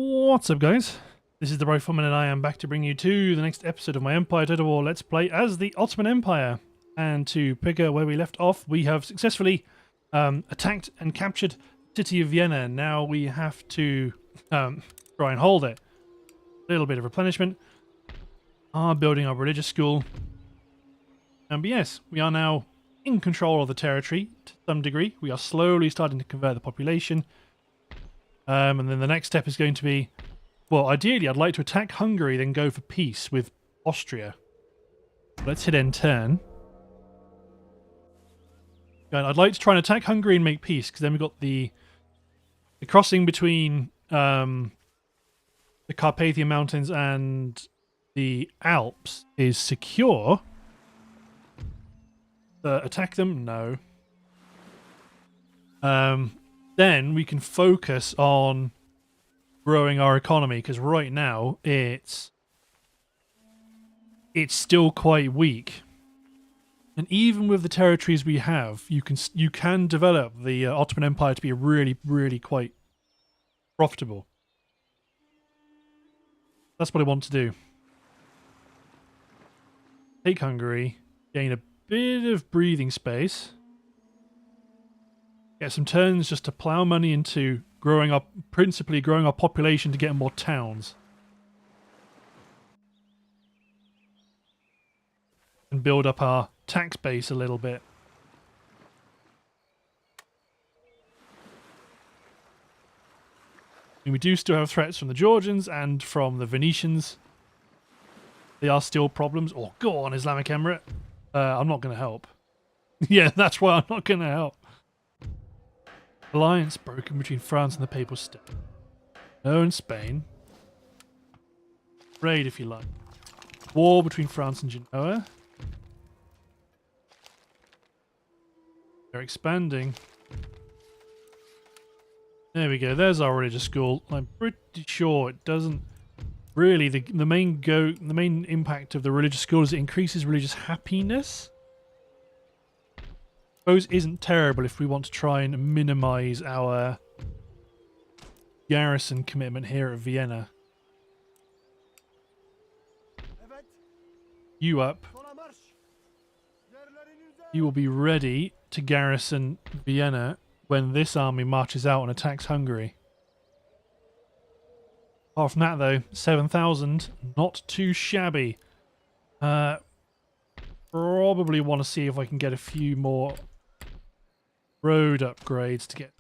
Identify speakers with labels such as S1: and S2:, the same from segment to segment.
S1: What's up, guys? This is the Rifleman, and I am back to bring you to the next episode of my Empire Total War Let's Play as the Ottoman Empire. And to pick up where we left off, we have successfully attacked and captured the city of Vienna. Now we have to try and hold it. A little bit of replenishment. Are building our religious school. And yes, we are now in control of the territory to some degree. We are slowly starting to convert the population. And then the next step is going to be, well, ideally I'd like to attack Hungary, then go for peace with Austria. Let's hit end turn. And I'd like to try and attack Hungary and make peace, because then we've got the crossing between the Carpathian Mountains and the Alps is secure. Attack them? No. Then we can focus on growing our economy, because right now it's still quite weak. And even with the territories we have, you can develop the Ottoman Empire to be really quite profitable. That's what I want to do. Take Hungary, gain a bit of breathing space. Get some turns just to plough money into principally growing our population to get more towns. And build up our tax base a little bit. And we do still have threats from the Georgians and from the Venetians. They are still problems. Oh, go on, Islamic Emirate. I'm not going to help. Yeah, that's why I'm not going to help. Alliance broken between France and the Papal State. No, in Spain. Raid, if you like. War between France and Genoa. They're expanding. There we go. There's our religious school. I'm pretty sure it doesn't really. The main impact of the religious school is it increases religious happiness. Suppose isn't terrible if we want to try and minimize our garrison commitment here at Vienna. You up. You will be ready to garrison Vienna when this army marches out and attacks Hungary. Apart from that though, 7,000, not too shabby. Probably want to see if I can get a few more road upgrades to get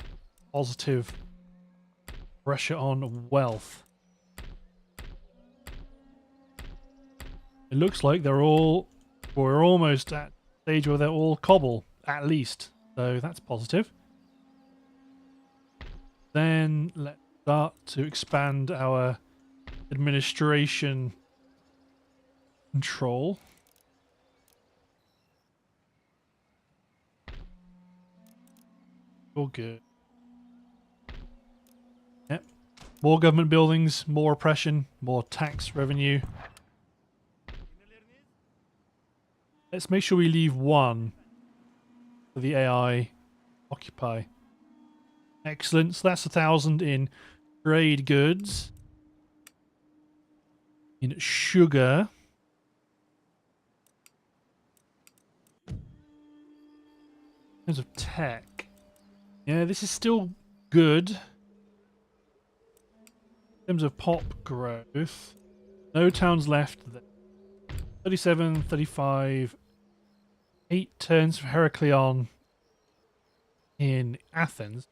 S1: positive pressure on wealth. It looks like we're almost at the stage where they're all cobble, at least. So that's positive. Then let's start to expand our administration control. All good. Yep. More government buildings, more oppression, more tax revenue. Let's make sure we leave one for the AI occupy. Excellent. So that's 1,000 in trade goods. In sugar. In terms of tech. Yeah, this is still good. In terms of pop growth. No towns left. 37, 35. 8 turns for Heraklion in Athens.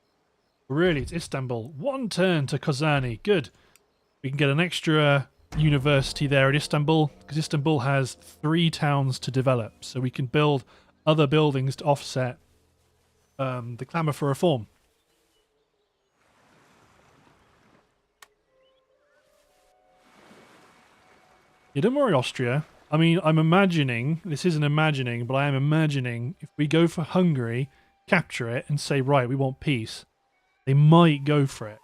S1: Really, it's Istanbul. 1 turn to Kozani. Good. We can get an extra university there in Istanbul, because Istanbul has 3 towns to develop. So we can build other buildings to offset the clamour for reform. Yeah, don't worry, Austria. I mean, I'm imagining, this isn't imagining, but I am imagining if we go for Hungary, capture it, and say, right, we want peace, they might go for it.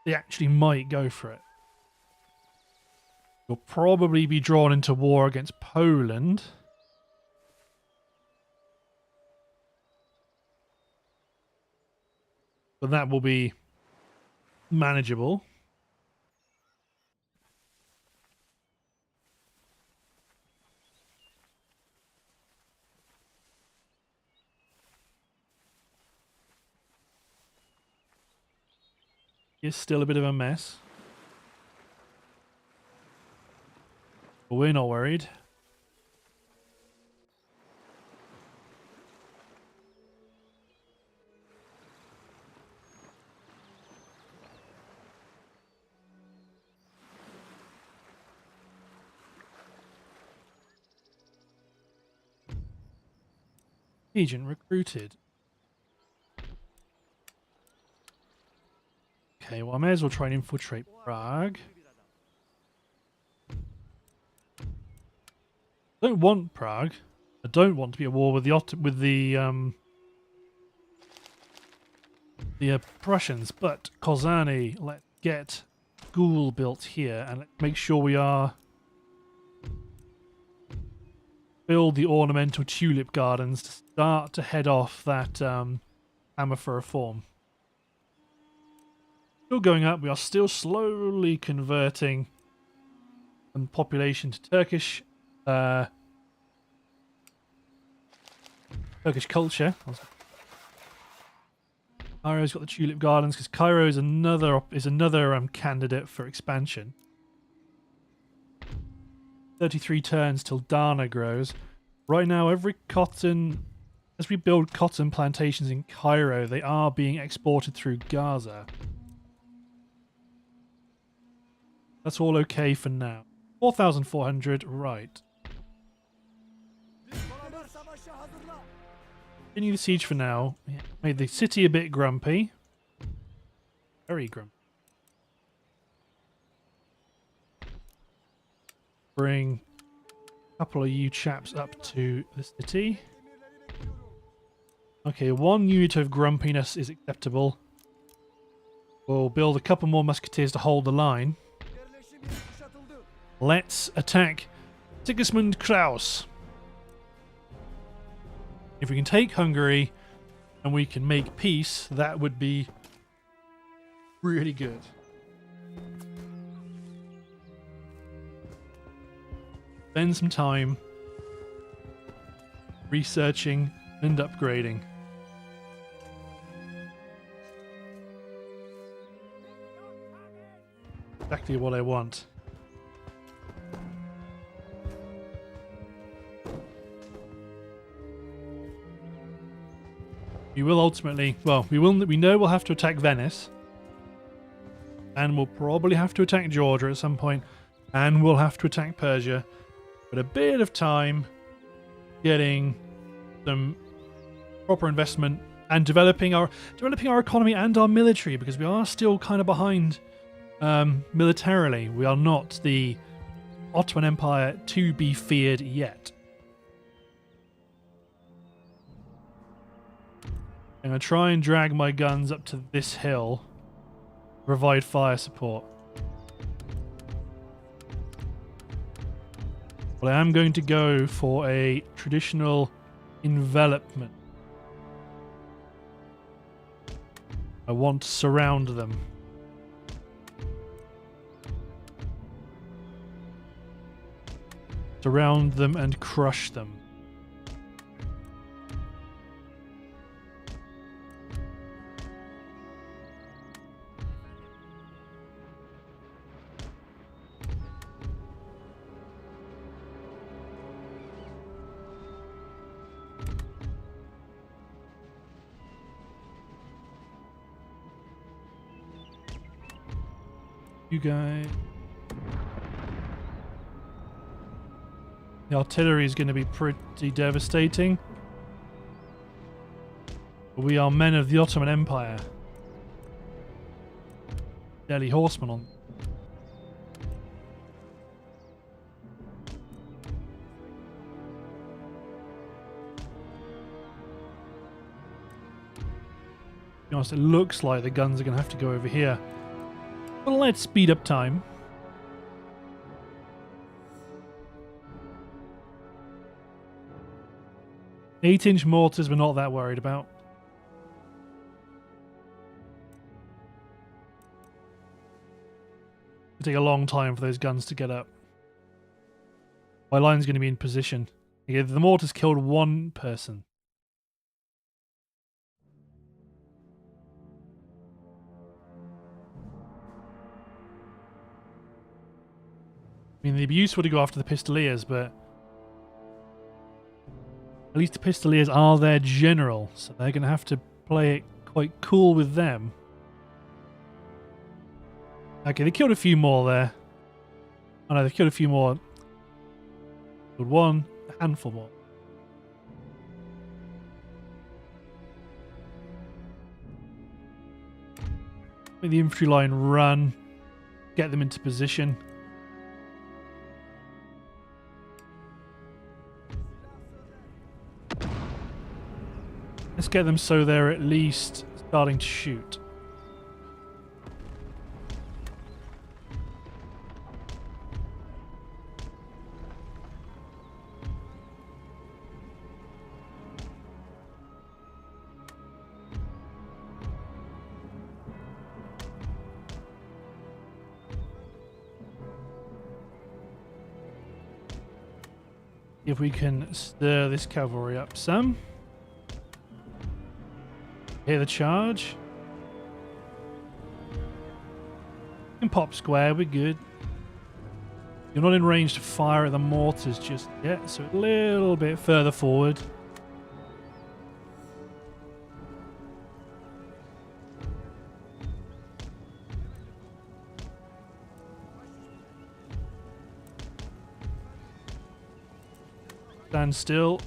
S1: They actually might go for it. We'll probably be drawn into war against Poland. But that will be manageable. is still a bit of a mess. But we're not worried. Agent recruited. Okay, well I may as well try and infiltrate Prague. I don't want Prague. I don't want to be at war with the Prussians, but Kozani, let's get school built here and let's make sure we are build the ornamental tulip gardens to start to head off that hammer for reform. Still going up. We are still slowly converting population to Turkish culture. Cairo's got the tulip gardens because Cairo is another candidate for expansion. 33 turns till Dana grows. Right now, as we build cotton plantations in Cairo, they are being exported through Gaza. That's all okay for now. 4,400, right. Continue the siege for now. Yeah, made the city a bit grumpy. Very grumpy. Bring a couple of you chaps up to the city. Okay, 1 unit of grumpiness is acceptable. We'll build a couple more musketeers to hold the line. Let's attack Sigismund Kraus. If we can take Hungary and we can make peace, that would be really good. Spend some time researching and upgrading. Exactly what I want. We will ultimately, well, we know we'll have to attack Venice. And we'll probably have to attack Georgia at some point. And we'll have to attack Persia. But a bit of time getting some proper investment and developing our economy and our military, because we are still kind of behind militarily. We are not the Ottoman Empire to be feared yet. I'm going to try and drag my guns up to this hill to provide fire support. But I am going to go for a traditional envelopment. I want to surround them. Surround them and crush them. You guys. The artillery is going to be pretty devastating. But we are men of the Ottoman Empire. Delhi horsemen on. To be honest, it looks like the guns are going to have to go over here. Well, let's speed up time. Eight-inch mortars we're not that worried about. It'll take a long time for those guns to get up. My line's going to be in position. Okay, the mortars killed one person. I mean, it'd be useful to go after the Pistoliers, but at least the Pistoliers are their general, so they're going to have to play it quite cool with them. Okay, they killed a few more there. Oh no, they've killed a few more. Killed one, a handful more. Make the infantry line run, get them into position. Let's get them so they're at least starting to shoot. If we can stir this cavalry up some. Hear the charge. And pop square, we're good. You're not in range to fire at the mortars just yet, so a little bit further forward. Stand still.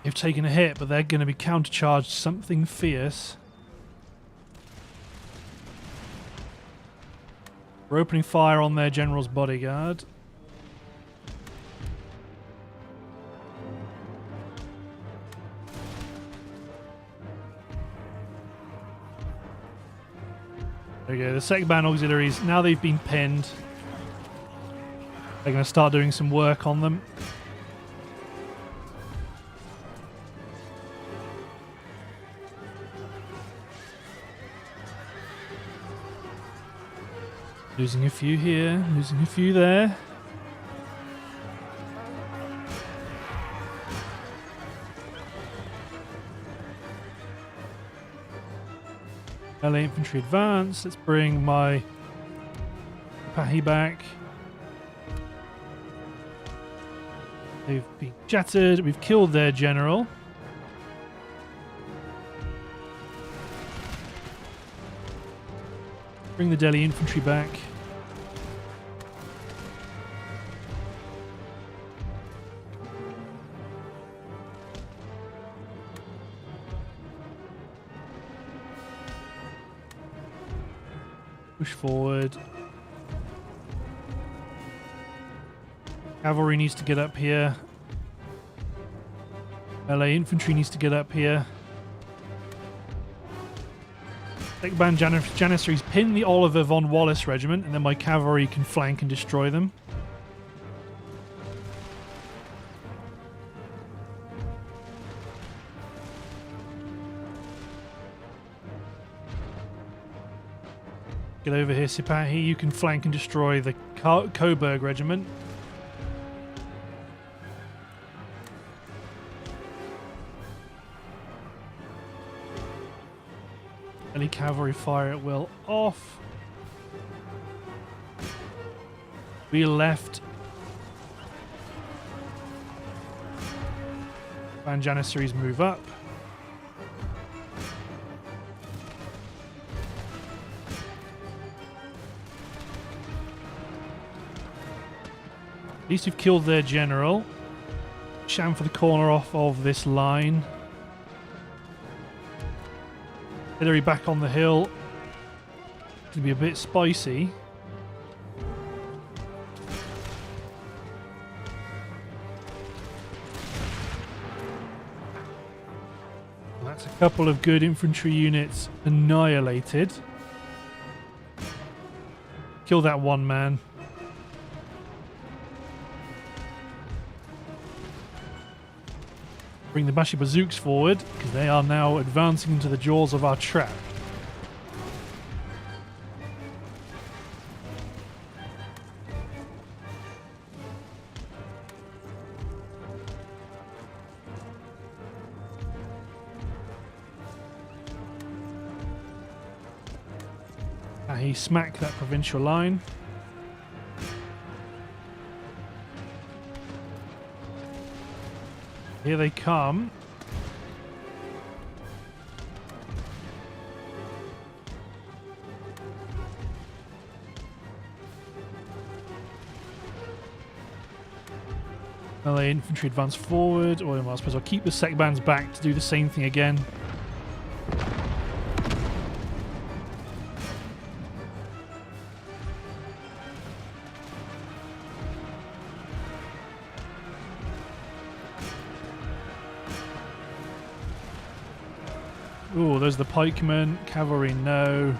S1: They've taken a hit, but they're going to be countercharged something fierce. We're opening fire on their general's bodyguard. There we go, the second band auxiliaries, now they've been pinned. They're going to start doing some work on them. Losing a few here, losing a few there. LA infantry advance. Let's bring my Pahi back. They've been shattered. We've killed their general. Bring the Delhi infantry back. Push forward. Cavalry needs to get up here. LA infantry needs to get up here. Second band Janissaries pin the Oliver von Wallace regiment, and then my cavalry can flank and destroy them. Get over here, Sipahi. You can flank and destroy the Coburg regiment. Any cavalry fire at will off. We left. Band Janissaries move up. At least we've killed their general. Sham for the corner off of this line. Artillery back on the hill. It's going to be a bit spicy. That's a couple of good infantry units annihilated. Kill that one man. Bring the Bashi Bazooks forward, because they are now advancing into the jaws of our trap. he smack that provincial line. Here they come. Now the infantry advance forward, or I suppose I'll keep the sec bands back to do the same thing again. Oh, there's the pikemen. Cavalry, no.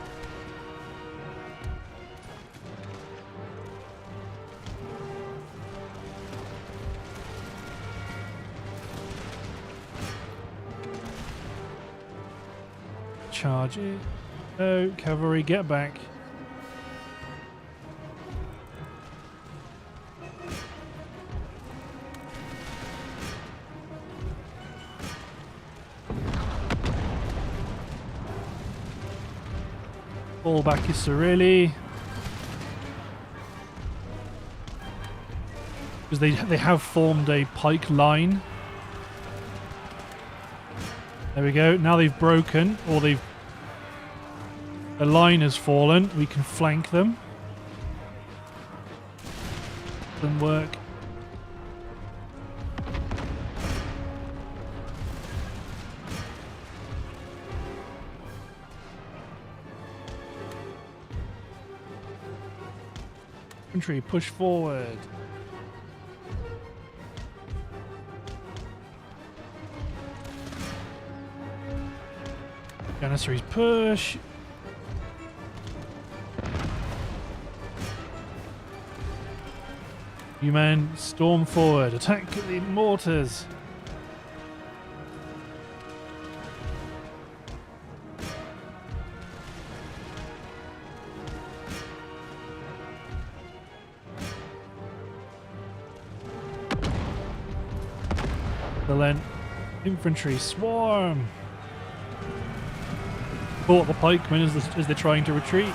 S1: Charge it. No, cavalry, get back. Fall back is Sorelli. Because they have formed a pike line. There we go. Now they've broken, or the line has fallen. We can flank them. Doesn't work. Infantry, push forward. Janissaries, push. You men, storm forward. Attack the mortars. The then infantry swarm. Fought the pikemen as they're trying to retreat.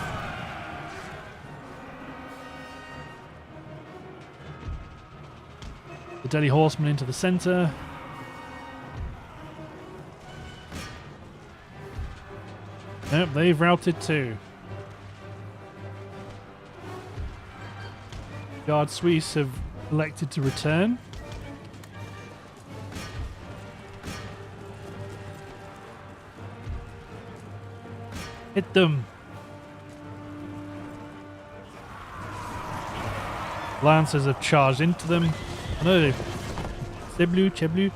S1: The Delhi horsemen into the centre. Nope, they've routed too. Guard Suisse have elected to return. Hit them. Lancers have charged into them. No, Cheblu.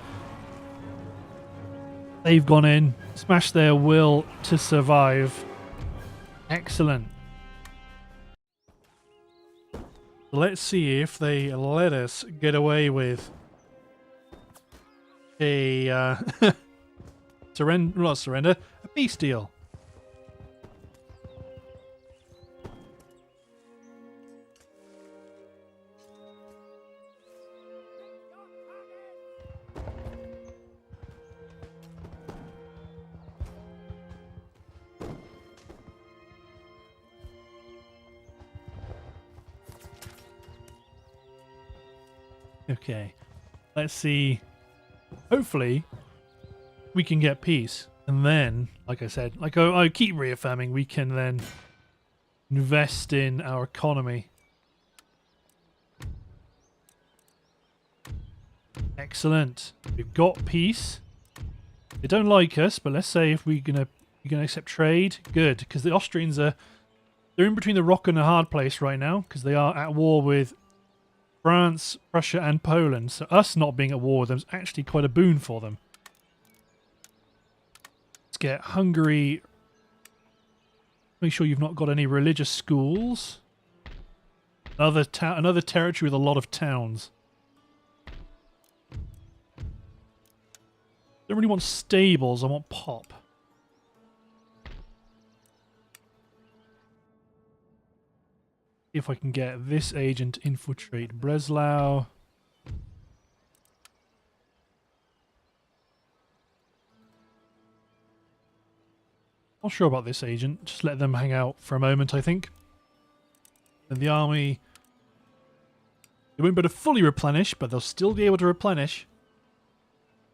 S1: They've gone in, smashed their will to survive. Excellent. Let's see if they let us get away with a surrender, a peace deal. Okay, let's see. Hopefully, we can get peace. And then, like I said, like I keep reaffirming, we can then invest in our economy. Excellent. We've got peace. They don't like us, but let's say if we're gonna accept trade, good. Because the Austrians they're in between the rock and a hard place right now, because they are at war with France, Russia and Poland, so us not being at war with them is actually quite a boon for them. Let's get Hungary. Make sure you've not got any religious schools. Another territory with a lot of towns. Don't really want stables, I want pop. If I can get this agent to infiltrate Breslau. Not sure about this agent. Just let them hang out for a moment, I think. And the army... They won't be able to fully replenish, but they'll still be able to replenish.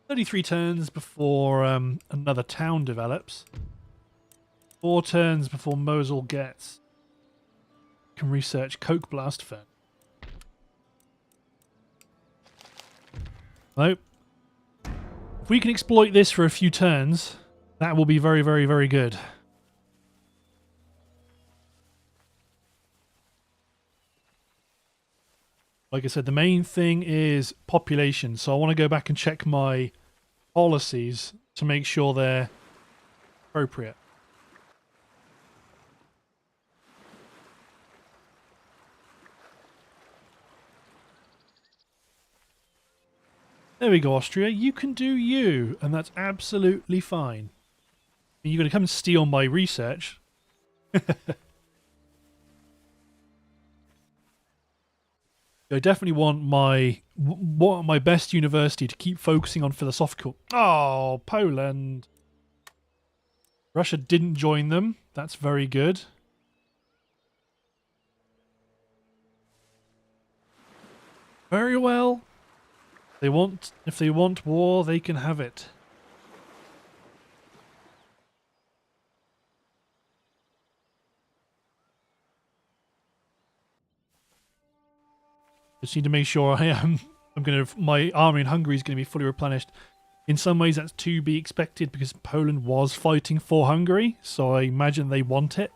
S1: 33 turns before another town develops. 4 turns before Mosul gets. Can research Coke Blast Furnace. Nope. If we can exploit this for a few turns, that will be very, very, very good. Like I said, the main thing is population. So I want to go back and check my policies to make sure they're appropriate. There we go, Austria. You can do you, and that's absolutely fine. You're going to come and steal my research. I definitely want my best university to keep focusing on philosophical. Oh, Poland. Russia didn't join them. That's very good. Very well. If they want war, they can have it. Just need to make sure my army in Hungary is going to be fully replenished. In some ways that's to be expected because Poland was fighting for Hungary, so I imagine they want it.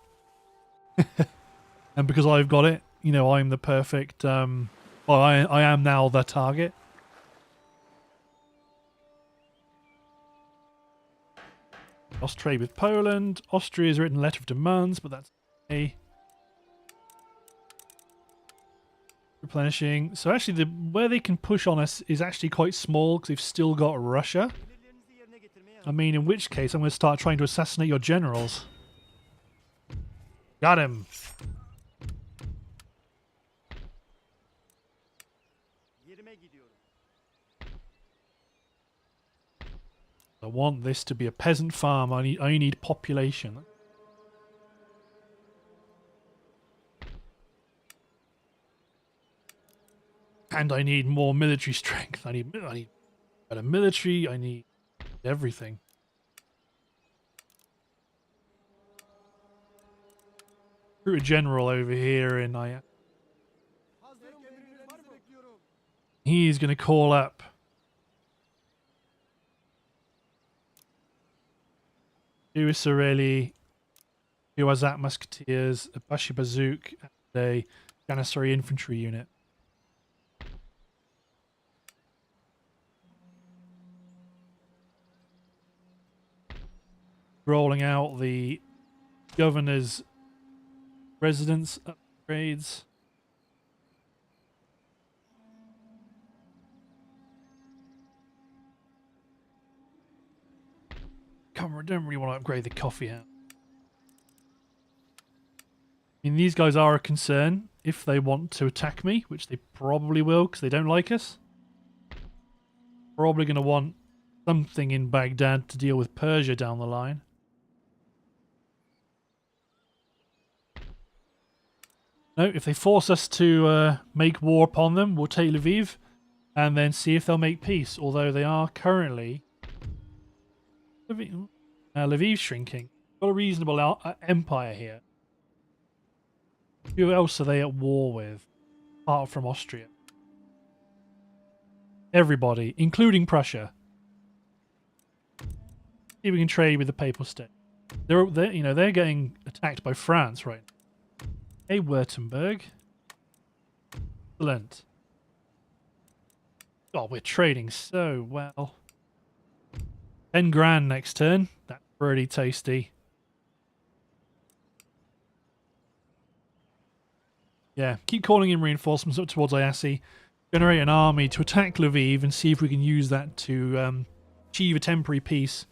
S1: And because I've got it, you know, I'm the perfect well, I am now the target. Lost trade with Poland. Austria's written a letter of demands, but that's okay. Replenishing. So actually, where they can push on us is actually quite small because they've still got Russia. I mean, in which case, I'm going to start trying to assassinate your generals. Got him. I want this to be a peasant farm. I need population. And I need more military strength. I need better military. I need everything. Recruit a general over here in He's going to call up Uisareli, Uazat Musketeers, a Bashi Bazook, and a Janissary infantry unit. Rolling out the governor's residence upgrades. Don't really want to upgrade the coffee house. I mean, these guys are a concern if they want to attack me, which they probably will because they don't like us. Probably going to want something in Baghdad to deal with Persia down the line. No, if they force us to make war upon them, we'll take Lviv and then see if they'll make peace. Although they are currently... Lviv's shrinking. Got a reasonable empire here. Who else are they at war with? Apart from Austria. Everybody, including Prussia. See if we can trade with the Papal State. They're getting attacked by France right now. Hey, Württemberg. Excellent. God, we're trading so well. 10 grand next turn. That's pretty tasty. Yeah, keep calling in reinforcements up towards Iasi. Generate an army to attack Lviv and see if we can use that to achieve a temporary peace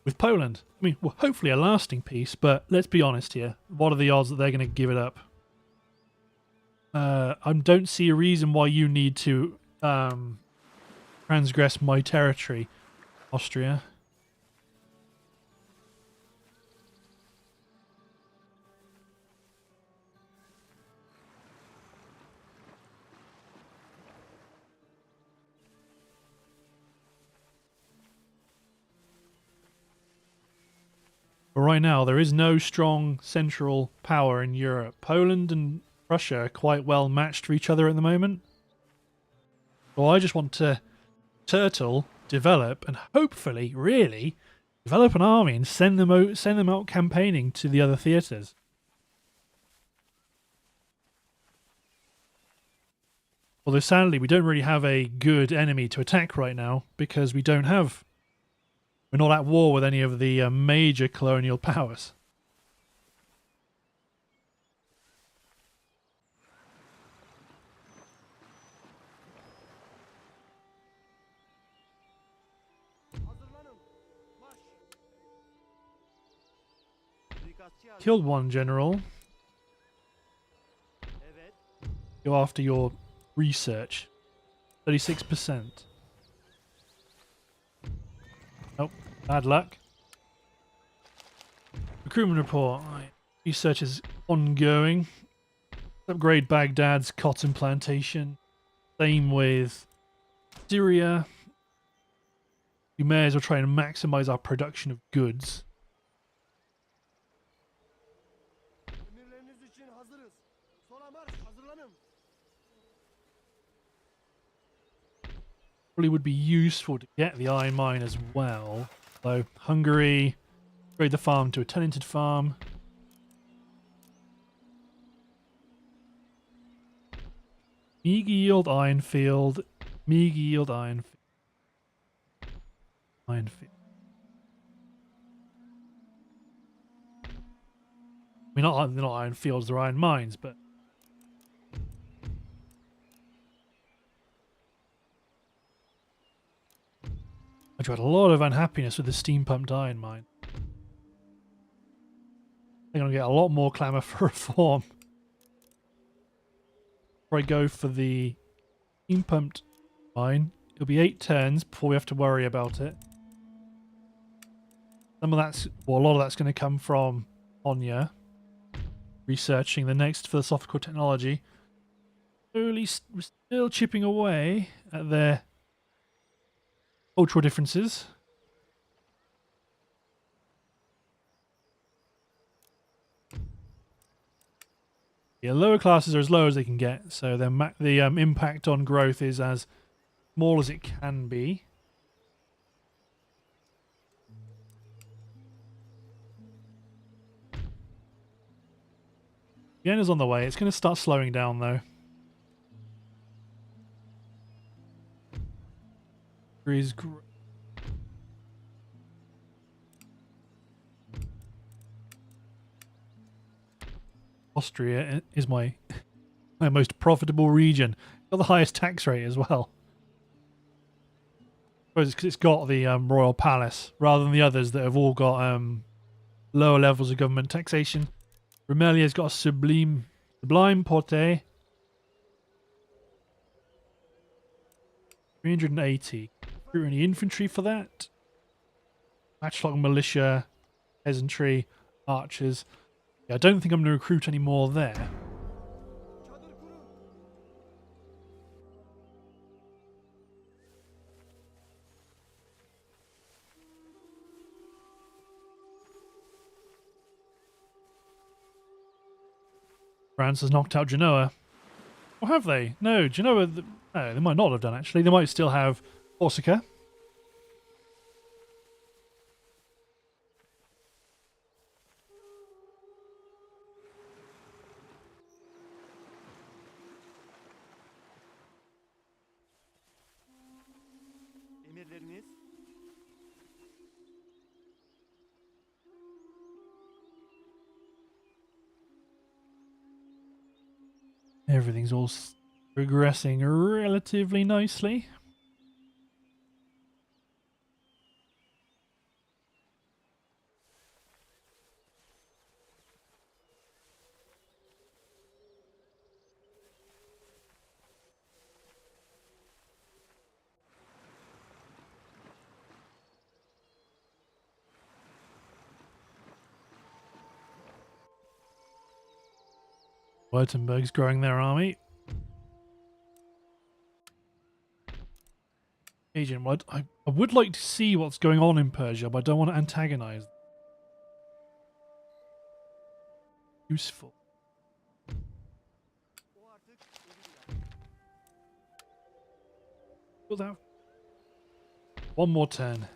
S1: with Poland. I mean, well, hopefully a lasting peace, but let's be honest here. What are the odds that they're going to give it up? I don't see a reason why you need to transgress my territory, Austria. right now there is no strong central power in Europe. Poland and Russia are quite well matched for each other at the moment. So I just want to turtle, develop, and hopefully, really, develop an army and send them out campaigning to the other theatres. Although sadly, we don't really have a good enemy to attack right now because we're not at war with any of the major colonial powers. Killed one general. Go after your research. 36%. Nope. Bad luck. Recruitment report. Right. Research is ongoing. Upgrade Baghdad's cotton plantation. Same with Syria. We may as well try and maximize our production of goods. Probably would be useful to get the iron mine as well. So Hungary, upgrade the farm to a tenanted farm. Meager yield iron field. Meager yield iron field. Iron field. I mean, they're not iron fields, they're iron mines, but I had a lot of unhappiness with the steam pumped iron mine. They're going to get a lot more clamour for reform. Before I go for the steam pumped mine, it'll be 8 turns before we have to worry about it. Some of that's, well, a lot of that's going to come from Onya researching the next philosophical technology. We're still chipping away at their cultural differences. Yeah, lower classes are as low as they can get, so the impact on growth is as small as it can be. Vienna's on the way. It's going to start slowing down though. Austria is my most profitable region. Got the highest tax rate as well. I suppose it's because it's got the royal palace rather than the others that have all got lower levels of government taxation. Rumelia's got a sublime porte. 380. Recruit any infantry for that? Matchlock militia, peasantry, archers. Yeah, I don't think I'm going to recruit any more there. France has knocked out Genoa. Or have they? No, Genoa... No, they might not have done, actually. They might still have Corsica. Everything's all progressing relatively nicely. Württemberg's growing their army. Agent, I would like to see what's going on in Persia, but I don't want to antagonize. useful. Put that. One more turn.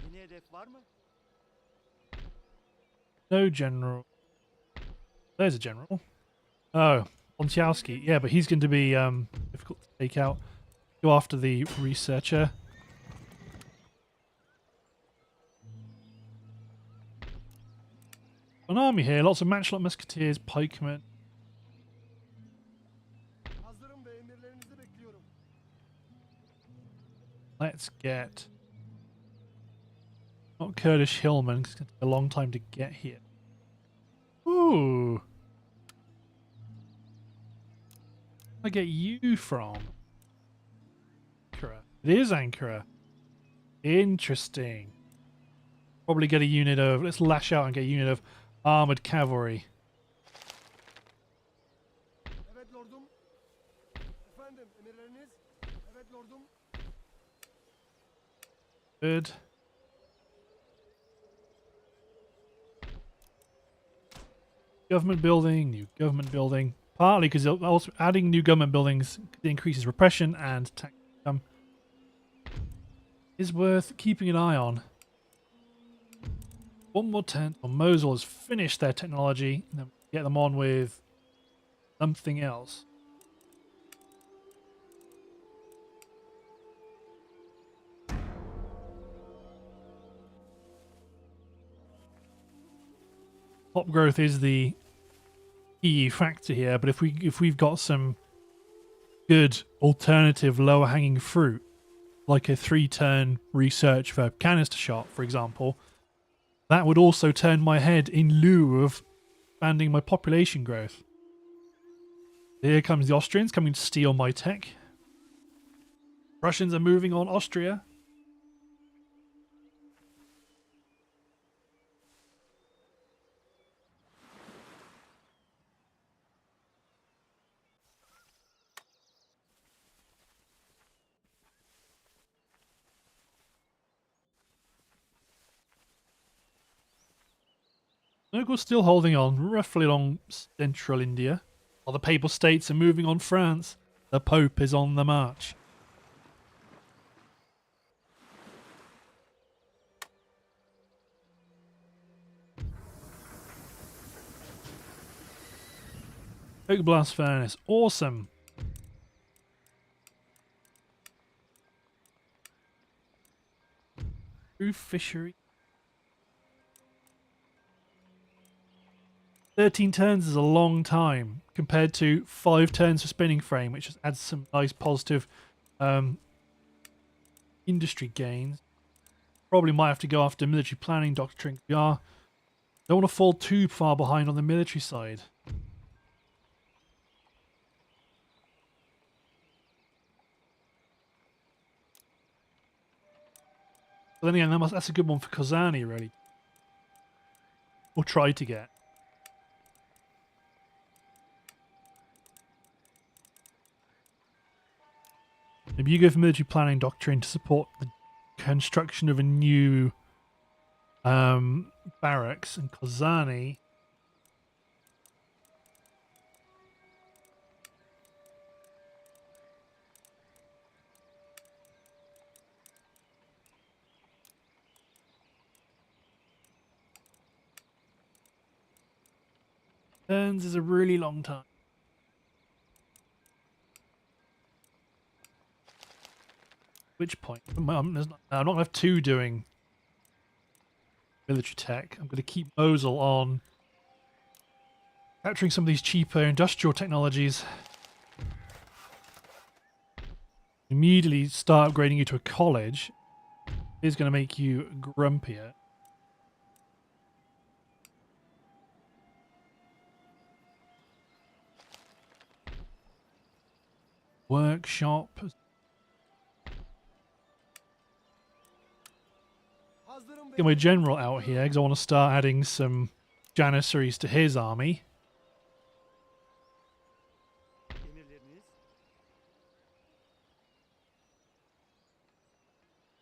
S2: Yeni hedef var mı?
S1: No general. There's a general. Oh, Ontiowski. Yeah, but he's going to be difficult to take out. Go after the researcher. An army here. Lots of matchlock musketeers, pikemen.
S2: Hazırım ve emirlerinizi bekliyorum.
S1: Let's get... Not Kurdish hillmen, 'cause it's going to take a long time to get here. Ooh. Where I get you from? Ankara. It is Ankara. Interesting. Probably get a unit of... Let's lash out and get a unit of armoured cavalry.
S2: Evet lordum. Efendim emirleriniz? Evet lordum.
S1: Good. Government building, new government building. Partly because also adding new government buildings increases repression and tax income. Is worth keeping an eye on. One more tent. Well, Mosul has finished their technology. And then get them on with something else. Top growth is the key factor here, but if we've got some good alternative lower hanging fruit, like a 3-turn research for canister shot, for example, that would also turn my head in lieu of expanding my population growth. Here comes the Austrians coming to steal my tech. Russians are moving on Austria. Mughals still holding on roughly along central India, while the Papal States are moving on France. The Pope is on the march. Oak Blast Furnace, awesome. Roof Fishery. 13 turns is a long time compared to 5 turns for spinning frame, which just adds some nice positive industry gains. Probably might have to go after military planning, doctrine. Don't want to fall too far behind on the military side. But then again, that's a good one for Kozani, really. Or try to get. Maybe you go for military planning doctrine to support the construction of a new barracks, and Kozani. Turns is a really long time. Which point? I'm not going to have 2 doing military tech. I'm going to keep Mosul on capturing some of these cheaper industrial technologies. Immediately start upgrading you to a college is going to make you grumpier. Workshop. Get my general out here because I want to start adding some janissaries to his army.
S2: Emirleriniz?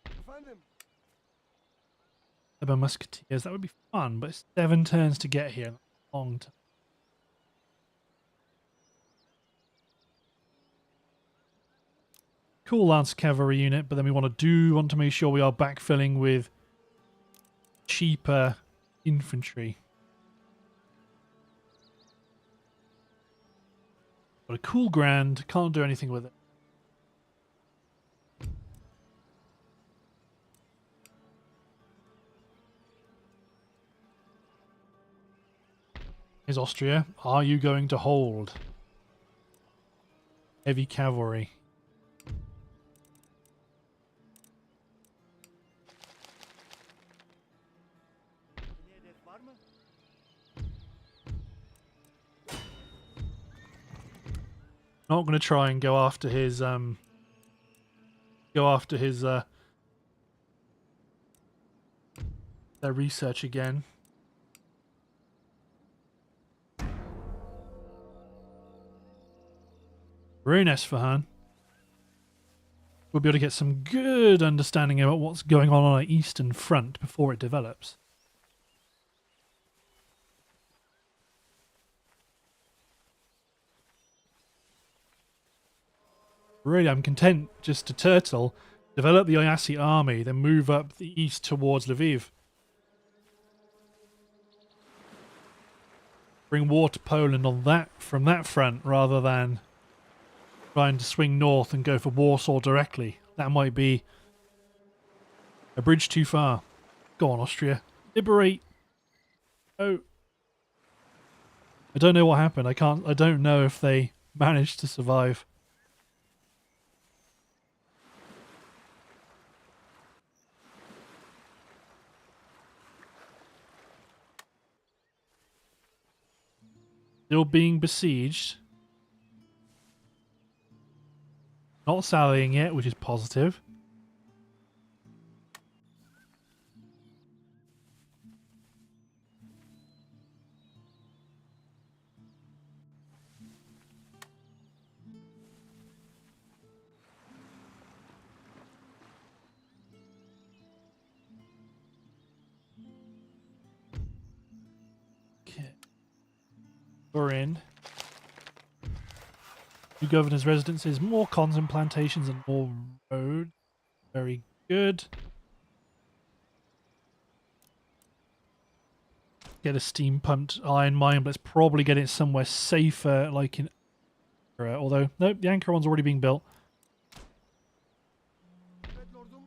S2: Efendim.
S1: Seven musketeers. That would be fun, but it's 7 turns to get here. Long time. Cool lance cavalry unit, but then we want to make sure we are backfilling with cheaper infantry. Got a cool grand, can't do anything with it. Here's Austria. Are you going to hold? Heavy cavalry.
S2: Yeni hedef var mı?
S1: Not going to try and go after his their research again. Very nice for Han. We'll be able to get some good understanding about what's going on our eastern front before it develops. Really, I'm content just to turtle, develop the Iasi army, then move up the east towards Lviv. Bring war to Poland on that from that front rather than trying to swing north and go for Warsaw directly. That might be a bridge too far. Go on, Austria. Liberate. Oh. I don't know what happened. I don't know if they managed to survive. Still being besieged. Not sallying yet, which is positive. Okay. We're in. New governor's residences, more cotton plantations and more roads. Very good. Get a steam pumped iron mine, but let's probably get it somewhere safer, like in Ankara. Although, nope, the Ankara one's already being built.
S2: Evet lordum.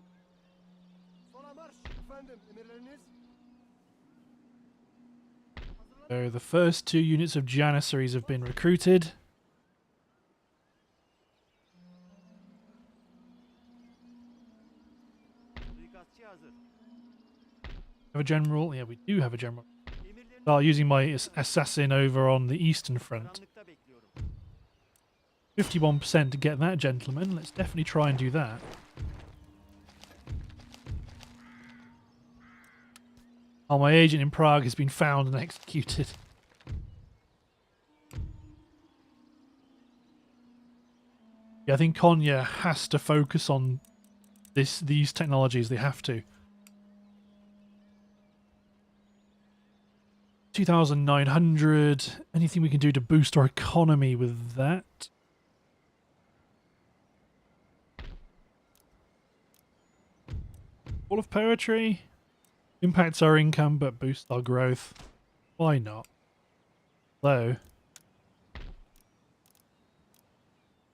S2: Sola marş. Efendim, emirleriniz?
S1: So the first 2 units of Janissaries have been recruited.
S2: Suikastçı hazır.
S1: Have a general? Yeah, we do have a general.
S2: Emirlerinizi
S1: Start using my assassin over on the eastern front.
S2: karanlıkta bekliyorum.
S1: 51% to get that gentleman. Let's definitely try and do that. Oh, my agent in Prague has been found and executed. Yeah, I think Konya has to focus on these technologies. They have to. 2,900. Anything we can do to boost our economy with that? All of poetry impacts our income but boosts our growth. Why not? Though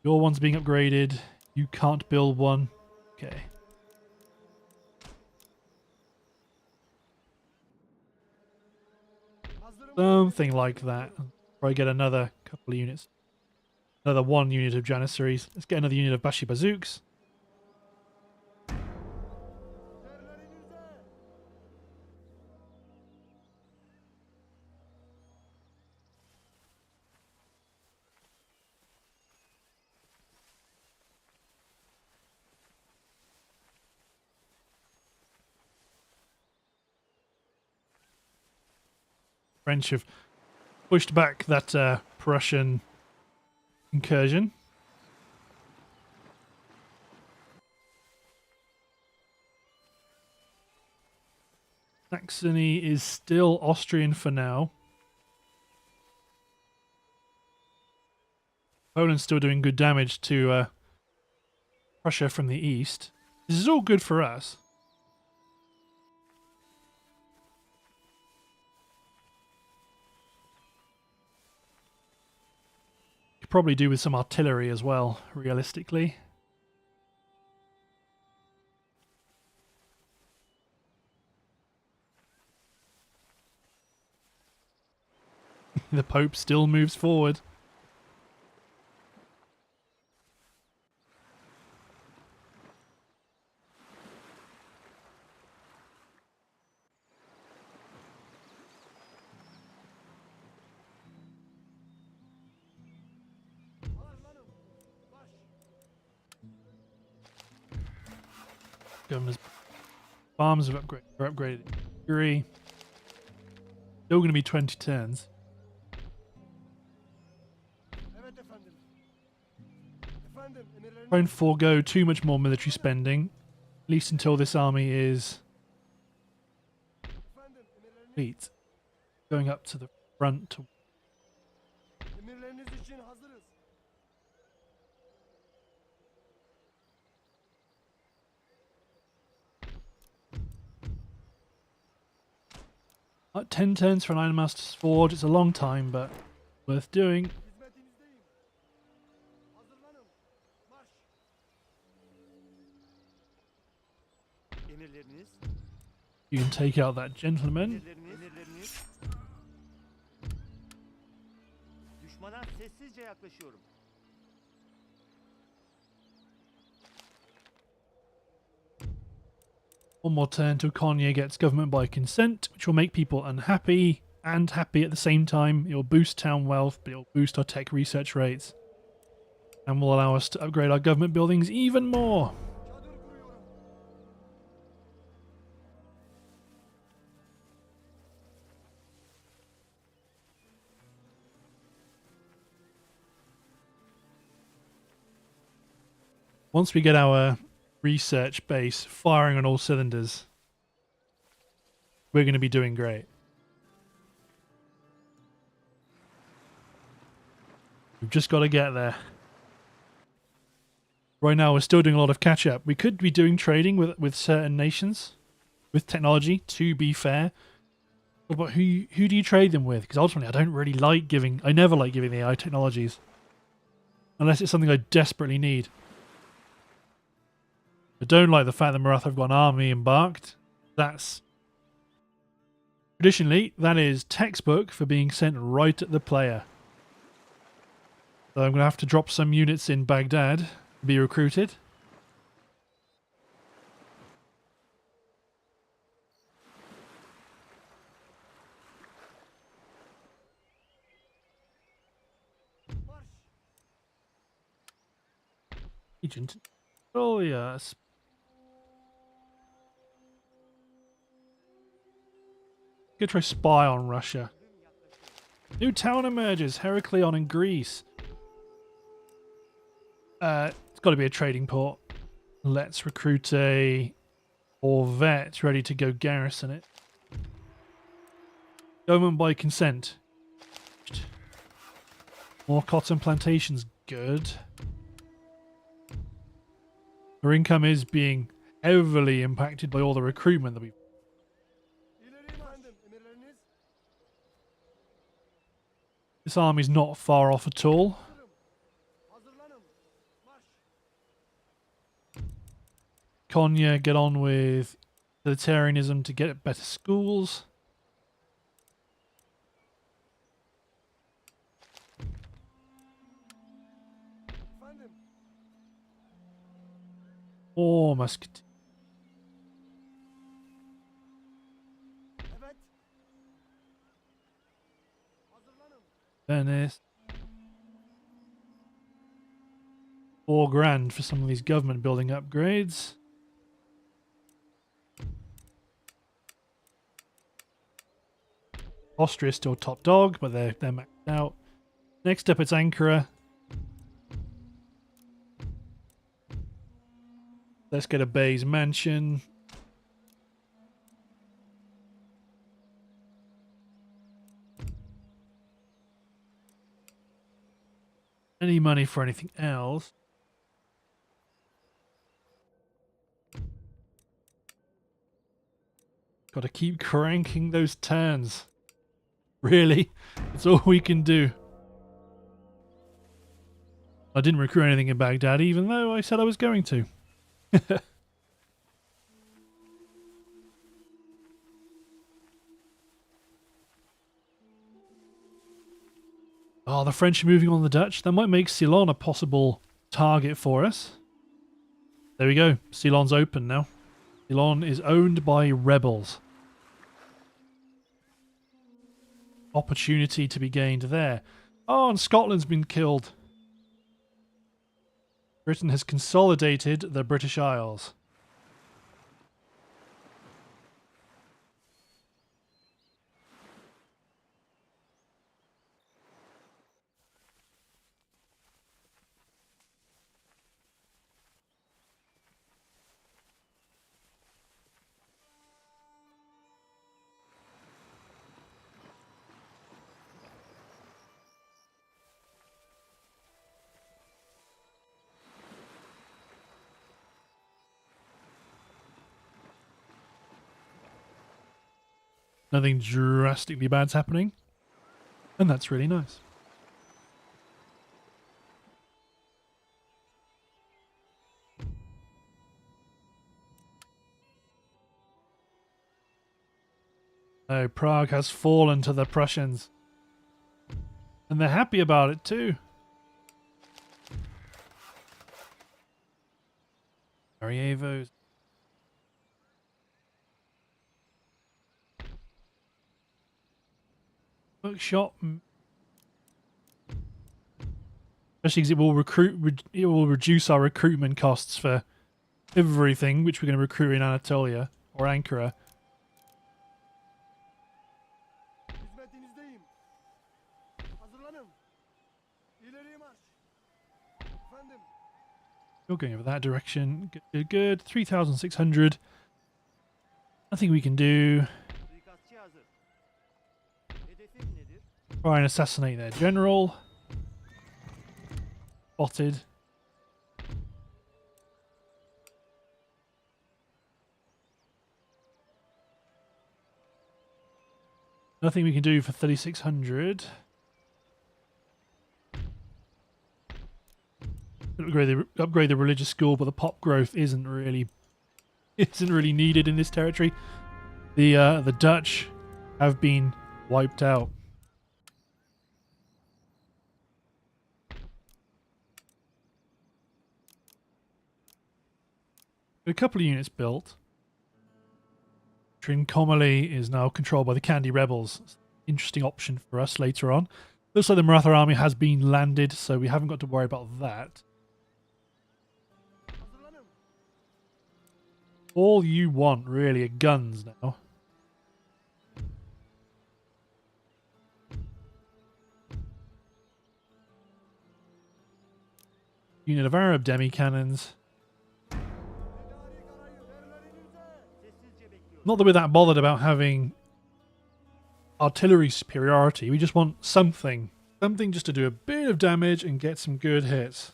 S1: your one's being upgraded. You can't build one. Okay.
S2: Hazırım.
S1: Something like that. Probably get another couple of units. Another 1 unit of Janissaries. Let's get another unit of Bashi Bazooks.
S2: Yerlerinize.
S1: French have pushed back that Prussian incursion. Saxony is still Austrian for now. Poland's still doing good damage to Prussia from the east. This is all good for us. Could probably do with some artillery as well, realistically. The Pope still moves forward. Governor's farms have are upgraded. Agree. Still going to be 2010s.
S2: Evet efendim. Efendim, emirleriniz.
S1: Try and forego too much more military spending, at least until this army is
S2: Efendim, emirleriniz.
S1: complete. Going up to the front.
S2: Emirleriniz için hazırız.
S1: At 10 turns for an Iron Master's Forge. It's a long time, but worth doing.
S2: Hizmetinizdeyim. Hazırlanın. Marş.
S3: Emirleriniz,
S1: You can take out that gentleman.
S3: emirleriniz. Düşmana sessizce yaklaşıyorum.
S1: One more turn till Konya gets government by consent, which will make people unhappy and happy at the same time. It will boost town wealth, but it will boost our tech research rates. And will allow us to upgrade our government buildings even more.
S2: Çadır kuruyorum.
S1: Once we get our research base firing on all cylinders, we're going to be doing great. We've just got to get there. Right now, we're still doing a lot of catch up. We could be doing trading with certain nations, with technology, to be fair. But who do you trade them with? Because ultimately, I never like giving the AI technologies. Unless it's something I desperately need. I don't like the fact that Maratha have got an army embarked. That's... Traditionally, that is textbook for being sent right at the player. So I'm going to have to drop some units in Baghdad to be recruited.
S2: Marş.
S1: Agent. Oh, yes. Go try spy on Russia. New town emerges. Heraklion in Greece. It's got to be a trading port. Let's recruit a Corvette ready to go garrison it. Government by consent. More cotton plantations. Good. Our income is being heavily impacted by all the recruitment that we've...
S2: İleri efendim, emirleriniz.
S1: This army's not far off at all.
S2: Hazırlanın. Marş.
S1: Konya, get on with utilitarianism to get better schools.
S2: Efendim,
S1: Or musket.
S2: evet. Hazırlanın.
S1: Venice. 4 grand for some of these government building upgrades. Austria's still top dog, but they're maxed out. Next up, it's Ankara. Let's get a Bayes mansion. any money for anything else. Got to keep cranking those turns. Really? That's all we can do. I didn't recruit anything in Baghdad, even though I said I was going to. Oh, the French are moving on the Dutch. That might make Ceylon a possible target for us. There we go. Ceylon's open now. Ceylon is owned by rebels. Opportunity to be gained there. Oh, and Scotland's been killed. Britain has consolidated the British Isles. Nothing drastically bad's happening. And that's really nice. Oh, Prague has fallen to the Prussians. And they're happy about it too. Sarajevo's. Workshop. Especially because it will reduce our recruitment costs for everything, which we're going to recruit in Anatolia or Ankara.
S2: Hizmetinizdeyim. Hazırlanın. İleriye marş. Efendim.
S1: You're going over that direction. Good, good, good. 3,600. Nothing we can do.
S3: Suikastçı hazır. Hedefin nedir?
S1: Try and assassinate their general. Spotted. Nothing we can do for 3,600. Upgrade the religious school, but the pop growth isn't really needed in this territory. The Dutch have been wiped out. A couple of units built. Trincomalee is now controlled by the Kandy rebels. Interesting option for us later on. Looks like the Maratha army has been landed, so we haven't got to worry about that.
S2: Hazırlanın.
S1: All you want, really, are guns now. Unit of Arab demi-cannons.
S2: Tedarik arayın. Yerlerinize.
S3: Sessizce bekliyorum.
S1: Not that we're that bothered about having artillery superiority. We just want something. Something just to do a bit of damage and get some good hits.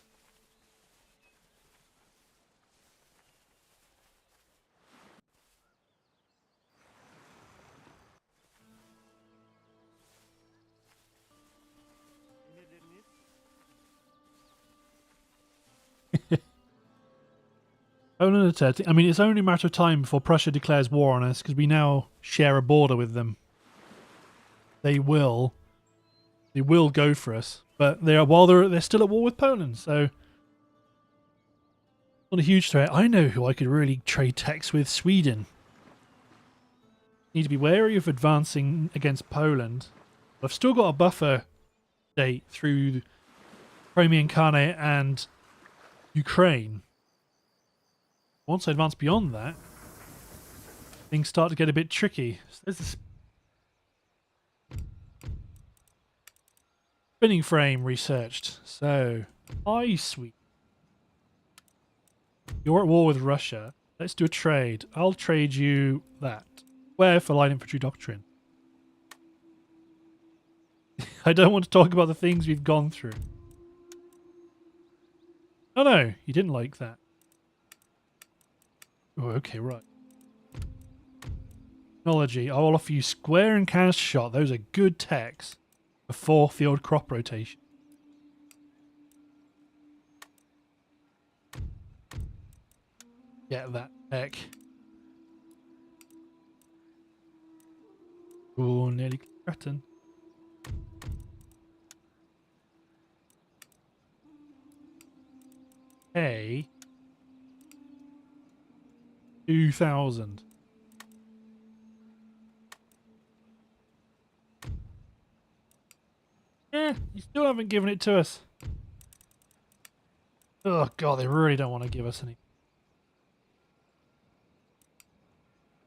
S3: Emirleriniz.
S1: Poland and Turkey. I mean, it's only a matter of time before Prussia declares war on us because we now share a border with them. They will go for us, but they're still at war with Poland, so not a huge threat. I know who I could really trade techs with: Sweden. Need to be wary of advancing against Poland. I've still got a buffer state through Crimean Khanate and Ukraine. Once I advance beyond that, things start to get a bit tricky. So there's this spinning frame researched. So, hi, sweet. You're at war with Russia. Let's do a trade. I'll trade you that. Where for light infantry doctrine? I don't want to talk about the things we've gone through. Oh no, you didn't like that. Oh, okay, right. Technology. I will offer you square and canister shot. Those are good techs for 4-field crop rotation. Get that tech. Oh, nearly threatened. Hey. 2,000. Yeah, you still haven't given it to us. Oh god, they really don't want to give us any.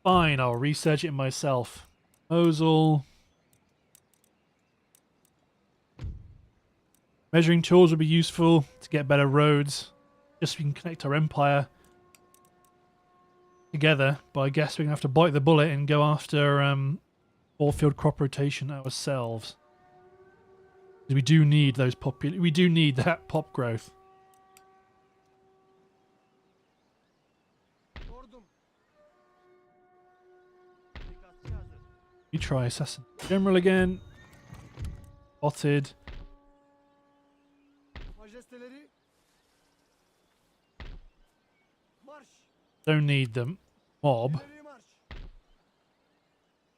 S1: Fine, I'll research it myself. Mosul. Measuring tools would be useful to get better roads. Just so we can connect our empire together. But I guess we're going to have to bite the bullet and go after all-field crop rotation ourselves. We do need those we do need that pop growth.
S2: Ordum.
S3: Suikastçı hazır.
S1: You try assassin general again. Spotted.
S2: Majesteleri. Marş.
S1: Don't need them. Mob.
S2: İleri marş.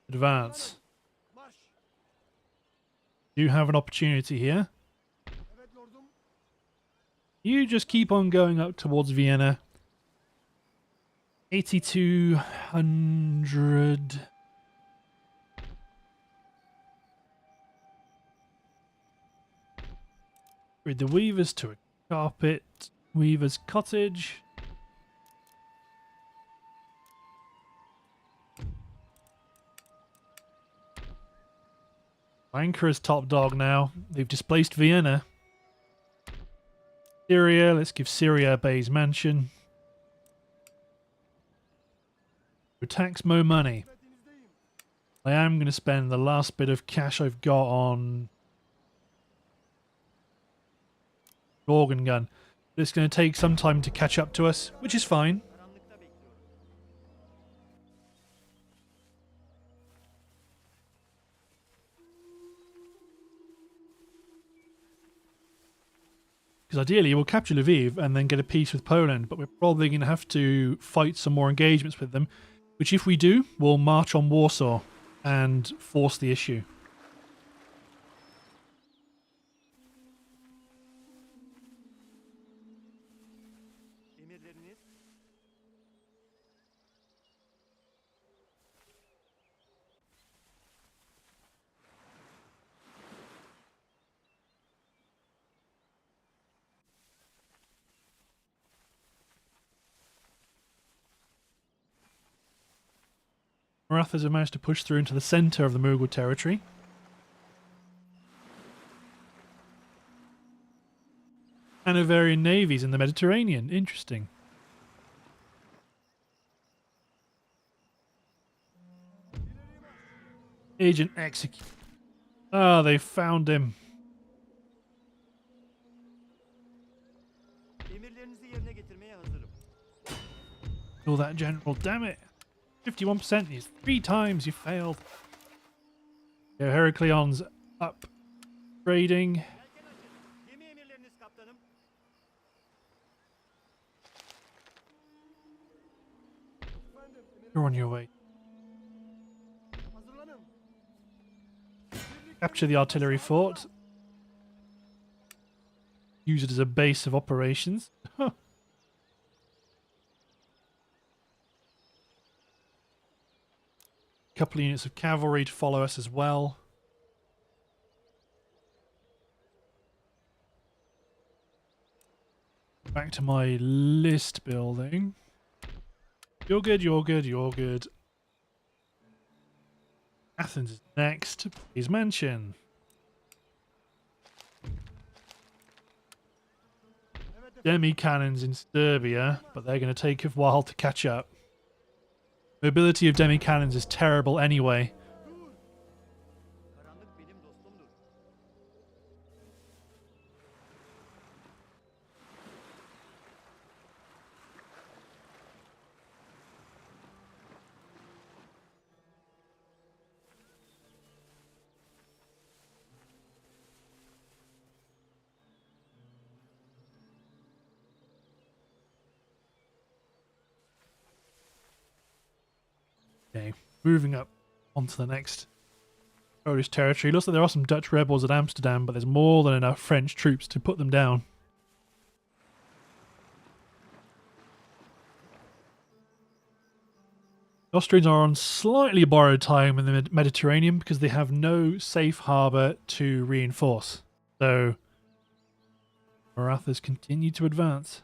S1: Advance.
S2: Marş.
S1: You have an opportunity here.
S2: Evet lordum.
S1: You just keep on going up towards Vienna. 8,200. With the weavers to a carpet. Weaver's cottage. Ankara's top dog now. They've displaced Vienna. Syria. Let's give Syria a base mansion. Tax more money.
S2: Hizmetinizdeyim.
S1: I am going to spend the last bit of cash I've got on organ gun. But it's going to take some time to catch up to us, which is fine.
S3: Karanlıkta bekliyorum.
S1: Because ideally we'll capture Lviv and then get a peace with Poland, but we're probably going to have to fight some more engagements with them, which if we do, we'll march on Warsaw and force the issue.
S3: Emirleriniz.
S1: Marathas have managed to push through into the centre of the Mughal territory. Hanoverian navies in the Mediterranean. Interesting. Agent execute. Ah, they found him.
S3: Emirlerinizi yerine getirmeye hazırım.
S1: Kill that general, damn it. 51% is 3 times you failed. Yeah, Heracleon's upgrading.
S3: Yelken açın. Gemi emirleriniz kaptanım.
S2: Efendim.
S1: You're on your way.
S2: Hazırlanın.
S1: Capture the artillery fort. Use it as a base of operations. Huh. Couple of units of cavalry to follow us as well. Back to my list building. You're good, you're good, you're good. Athens is next. His mansion.
S2: Evet efendim.
S1: Demi cannons in Serbia, but they're going to take a while to catch up. Mobility of demi cannons is terrible anyway.
S2: Dur.
S3: Karanlık benim dostumdur.
S1: Okay, moving up onto the next Polish territory. Looks like there are some Dutch rebels at Amsterdam, but there's more than enough French troops to put them down. The Austrians are on slightly borrowed time in the Mediterranean because they have no safe harbour to reinforce. So, Marathas continue to advance.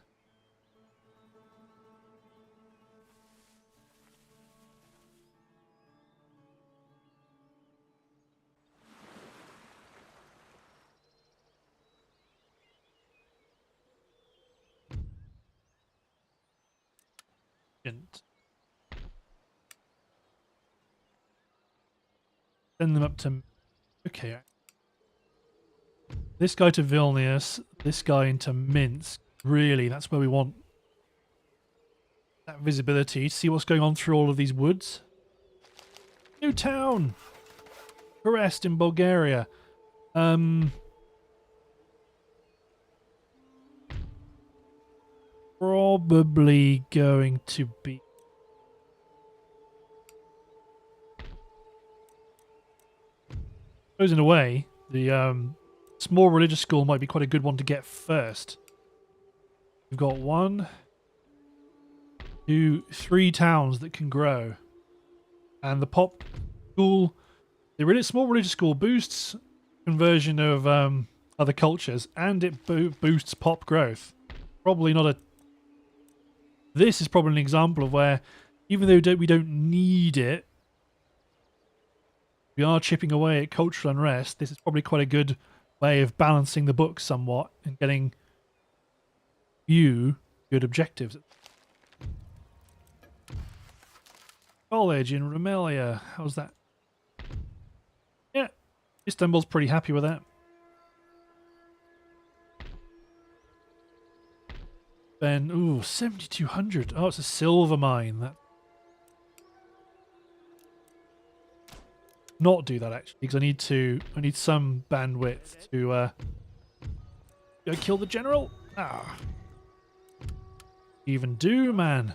S1: Send them up to... Okay. This guy to Vilnius, this guy into Minsk. Really, that's where we want that visibility. See what's going on through all of these woods. New town! Brest in Bulgaria. Probably going to be... Goes in a way, the small religious school might be quite a good one to get first. We've got 1, 2, 3 towns that can grow. And the pop school, the small religious school boosts conversion of other cultures, and it boosts pop growth. Probably not a... This is probably an example of where, even though we don't need it, we are chipping away at cultural unrest. This is probably quite a good way of balancing the book somewhat and getting few good objectives. College in Rumelia. How's that? Yeah, Istanbul's pretty happy with that. Then, ooh, 7,200. Oh, it's a silver mine. That. Not do that actually, because I need some bandwidth to go kill the general. Ah, even do, man.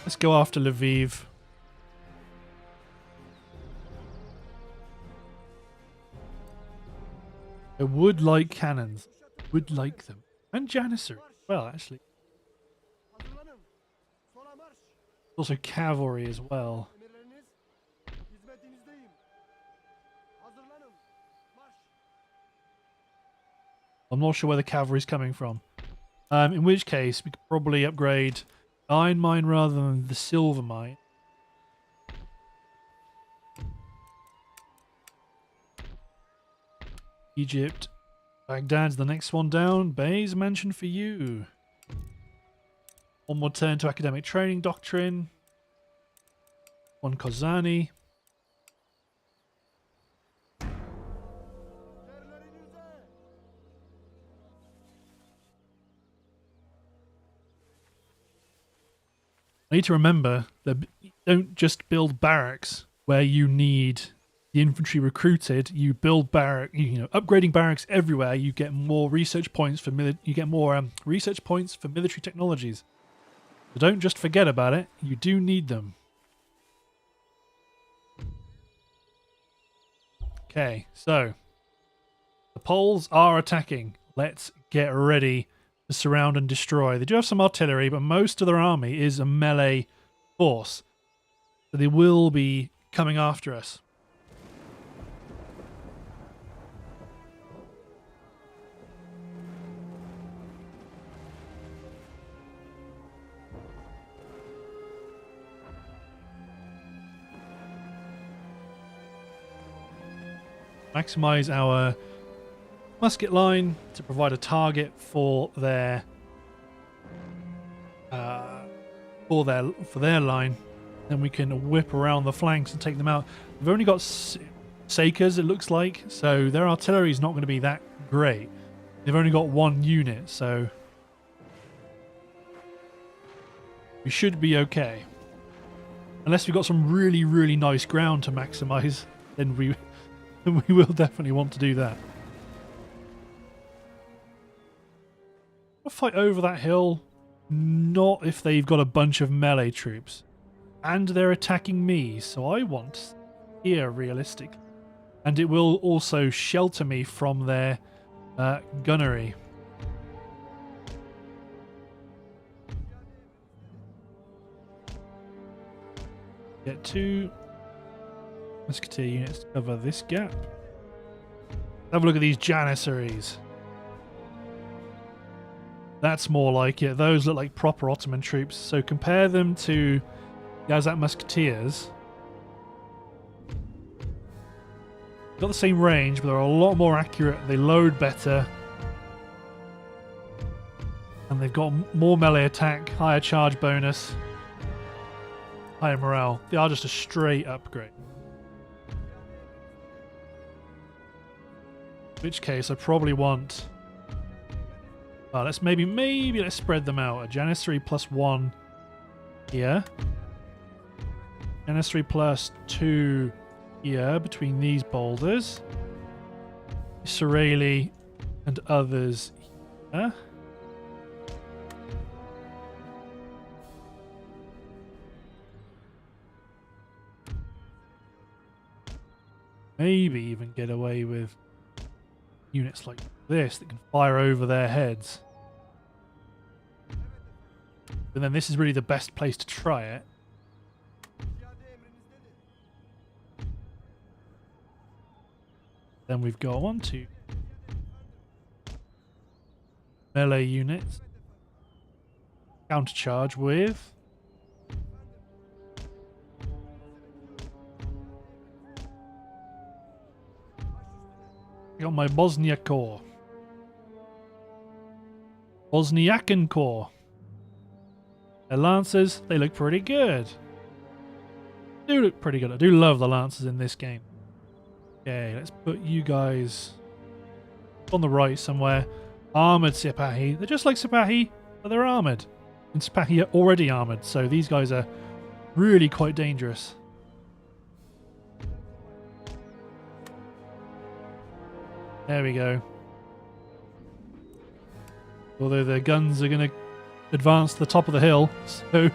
S1: Let's go after Lviv. I would like cannons. Would like them. And Janissary. Well, actually.
S2: Hazırlanın. Sola marş.
S1: Also cavalry as well.
S2: Emirleriniz hizmetinizdeyim. Hazırlanın. Marş.
S1: I'm not sure where the cavalry's coming from. In which case, we could probably upgrade Iron Mine rather than the Silver Mine. Egypt. Baghdad's the next one down. Bay's mansion for you. One more turn to academic training doctrine. One Kozani.
S2: Yerlerinize.
S1: I need to remember that you don't just build barracks where you need the infantry recruited. You build upgrading barracks everywhere. You get more research points for research points for military technologies. So don't just forget about it. You do need them. Okay, so the Poles are attacking. Let's get ready to surround and destroy. They do have some artillery, but most of their army is a melee force. So they will be coming after us. Maximize our musket line to provide a target for their line. Then we can whip around the flanks and take them out. They've only got Sakers, it looks like, so their artillery is not going to be that great. They've only got 1 unit, so we should be okay. Unless we've got some really, really nice ground to maximize, then we will definitely want to do that. I'll fight over that hill. Not if they've got a bunch of melee troops. and they're attacking me, so I want here realistic. And it will also shelter me from their gunnery. Get 2 musketeer units to cover this gap. Have a look at these janissaries. That's more like it. Those look like proper Ottoman troops. So compare them to Gazak musketeers. Got the same range, but they're a lot more accurate. They load better. And they've got more melee attack, higher charge bonus, higher morale. They are just a straight upgrade. In which case, I probably want... let's maybe let's spread them out. A Janissary +1 here. Janissary +2 here between these boulders. Soreli and others here. Maybe even get away with units like this that can fire over their heads. But then this is really the best place to try it. Then we've got 1, 2 melee units. Countercharge with got my Bosnia Corps. Bosniakan Corps. Their lancers, they look pretty good. Do look pretty good. I do love the lancers in this game. Okay, let's put you guys on the right somewhere. Armoured Sipahi. They're just like Sipahi, but they're armoured. And Sipahi are already armoured, so these guys are really quite dangerous. There we go. Although their guns are going to advance to the top of the hill, so...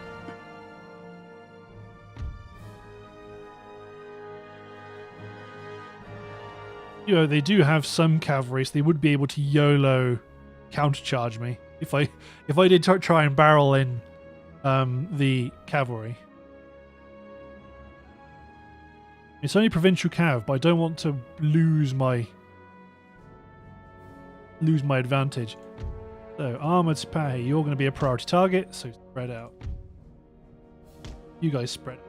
S1: You know, they do have some cavalry, so they would be able to YOLO countercharge me if I did try and barrel in the cavalry. It's only provincial cav, but I don't want to lose my advantage. So, armoured Sipahi, you're going to be a priority target, so spread out. You guys spread out.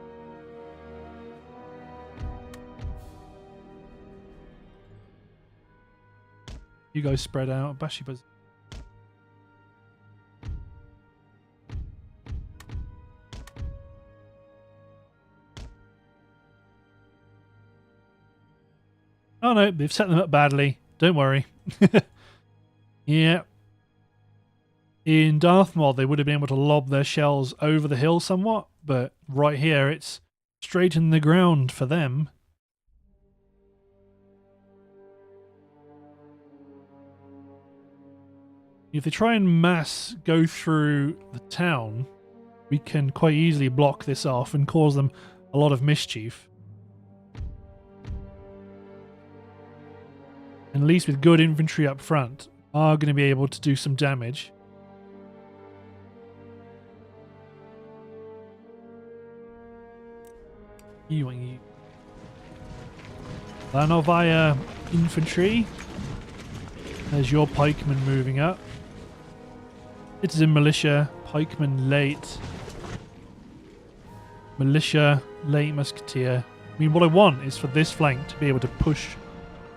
S1: You guys spread out. Bashiba's. Oh no, they've set them up badly. Don't worry. Yeah. In Darthmod, they would have been able to lob their shells over the hill somewhat, but right here, it's straight in the ground for them. If they try and mass go through the town, we can quite easily block this off and cause them a lot of mischief. And at least with good infantry up front, are going to be able to do some damage. You. Lanovaya infantry. There's your pikemen moving up. Citizen militia, pikemen late. Militia, late musketeer. I mean, what I want is for this flank to be able to push,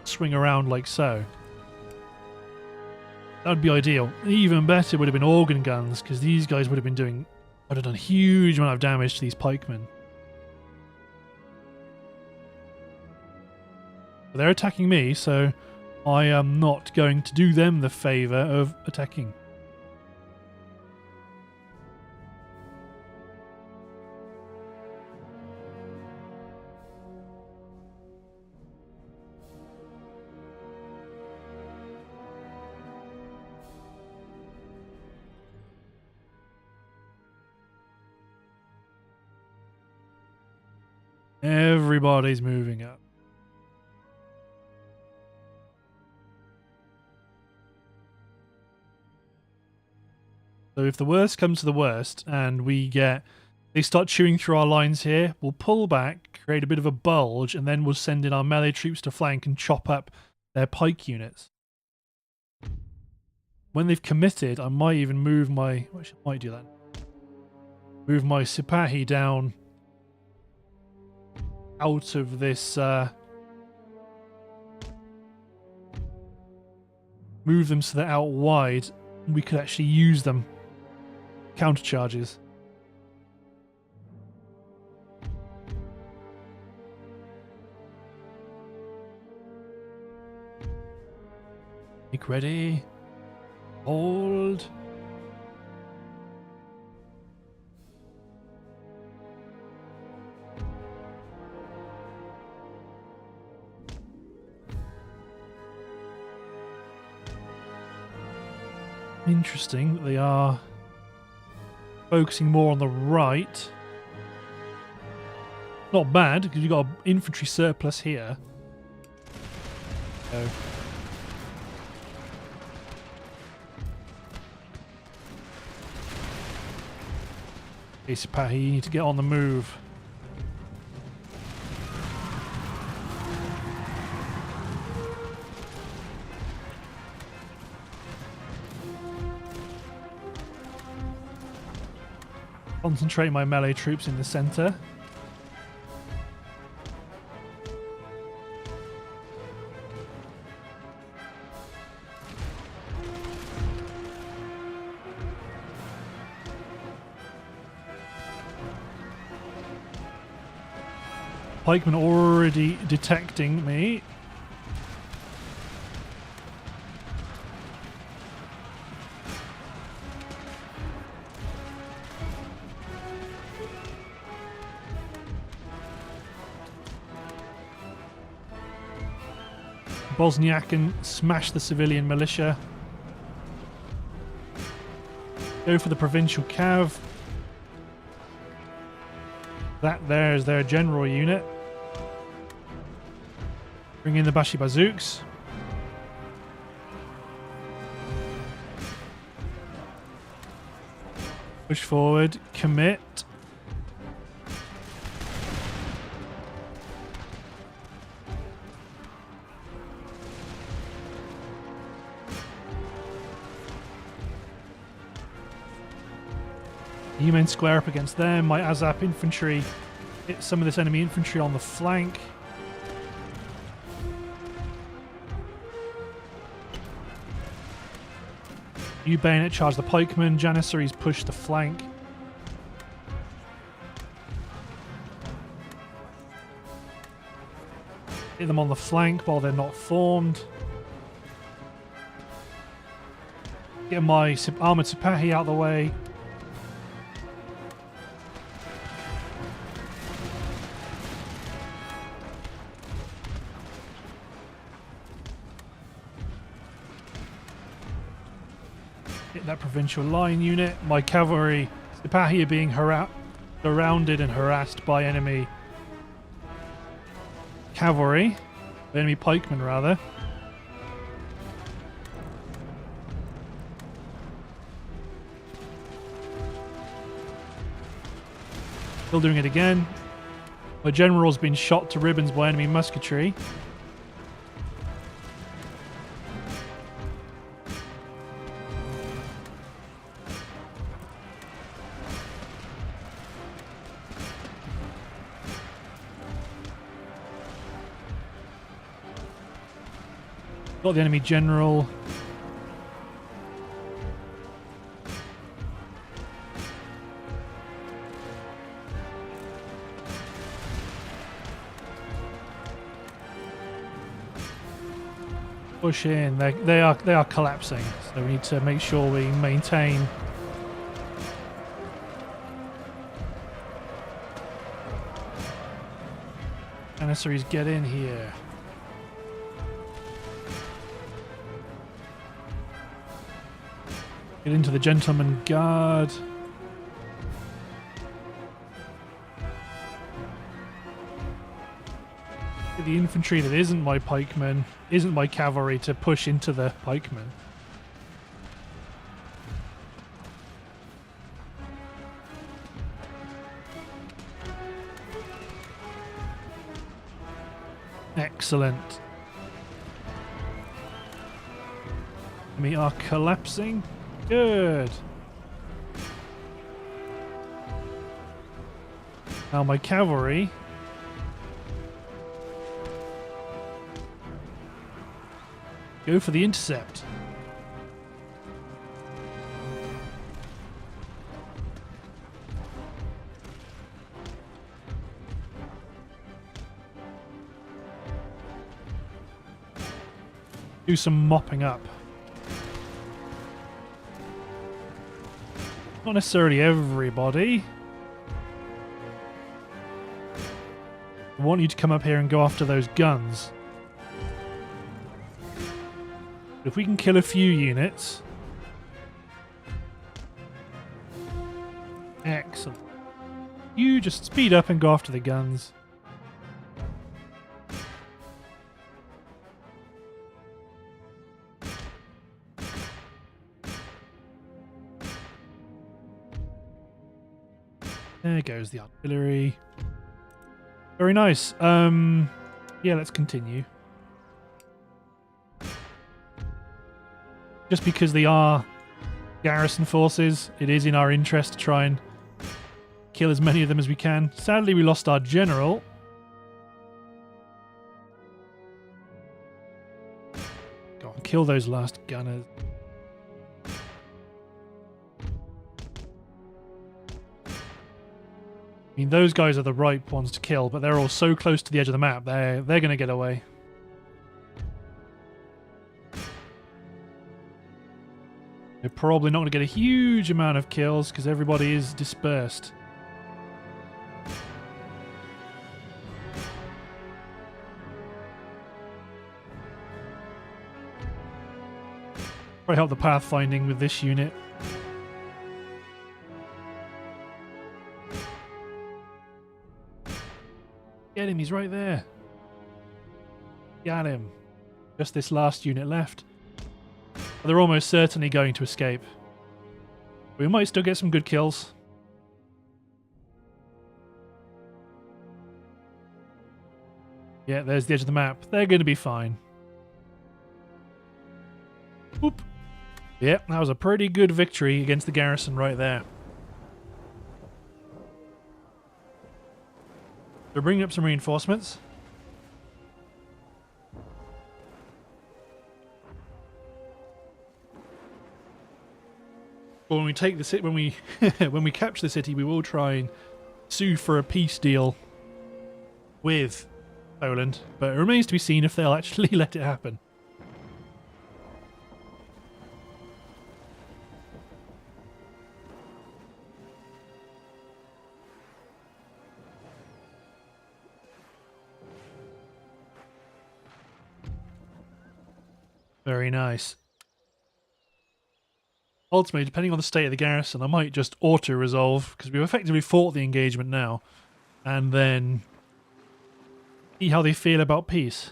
S1: swing around like so. That would be ideal. Even better would have been organ guns, because these guys would have been doing, would have done a huge amount of damage to these pikemen. But they're attacking me, so I am not going to do them the favour of attacking. Everybody's moving up. So if the worst comes to the worst and they start chewing through our lines here, we'll pull back, create a bit of a bulge, and then we'll send in our melee troops to flank and chop up their pike units. When they've committed, I might even move my... Actually, I might do that. Move my Sipahi down out of this... move them so they're out wide. We could actually use them. Counter charges. Make ready. Hold. Interesting that they are focusing more on the right. Not bad, because you've got an infantry surplus here. So. Okay, Sipahi, you need to get on the move. Concentrate my melee troops in the center. Pikemen already detecting me. Bosniak can smash the civilian militia. Go for the provincial cav. That there is their general unit. Bring in the Bashi bazooks. Push forward, commit. You men square up against them. My Azap infantry hit some of this enemy infantry on the flank. You bayonet charge the pikemen. Janissaries push the flank. Hit them on the flank while they're not formed. Get my armoured Sipahi out of the way. Hit that provincial line unit. My cavalry Sipahi are being surrounded and harassed by enemy cavalry. Enemy pikemen, rather. Still doing it again. My general's been shot to ribbons by enemy musketry. Got the enemy general. Push in. They are collapsing, so we need to make sure we maintain. Janissaries, get in here. Get into the gentleman guard. the infantry that isn't my pikemen, isn't my cavalry, to push into the pikemen. Excellent. We are collapsing. Good. Now my cavalry. Go for the intercept. Do some mopping up. Not necessarily everybody. I want you to come up here and go after those guns. If we can kill a few units. Excellent. You just speed up and go after the guns. There goes the artillery. Very nice. Yeah, let's continue. Just because they are garrison forces, it is in our interest to try and kill as many of them as we can. Sadly, we lost our general. Go on, kill those last gunners. I mean, those guys are the right ones to kill, but they're all so close to the edge of the map, they're going to get away. They're probably not going to get a huge amount of kills because everybody is dispersed. Probably help the pathfinding with this unit. Get him, he's right there. Got him. Just this last unit left. But they're almost certainly going to escape. We might still get some good kills. Yeah, there's the edge of the map. They're going to be fine. Oop. Yep, that was a pretty good victory against the garrison right there. They're bringing up some reinforcements. But when we take the city, when we capture the city, we will try and sue for a peace deal with Poland. But it remains to be seen if they'll actually let it happen. Very nice. Ultimately, depending on the state of the garrison, I might just auto-resolve, because we've effectively fought the engagement now, and then see how they feel about peace.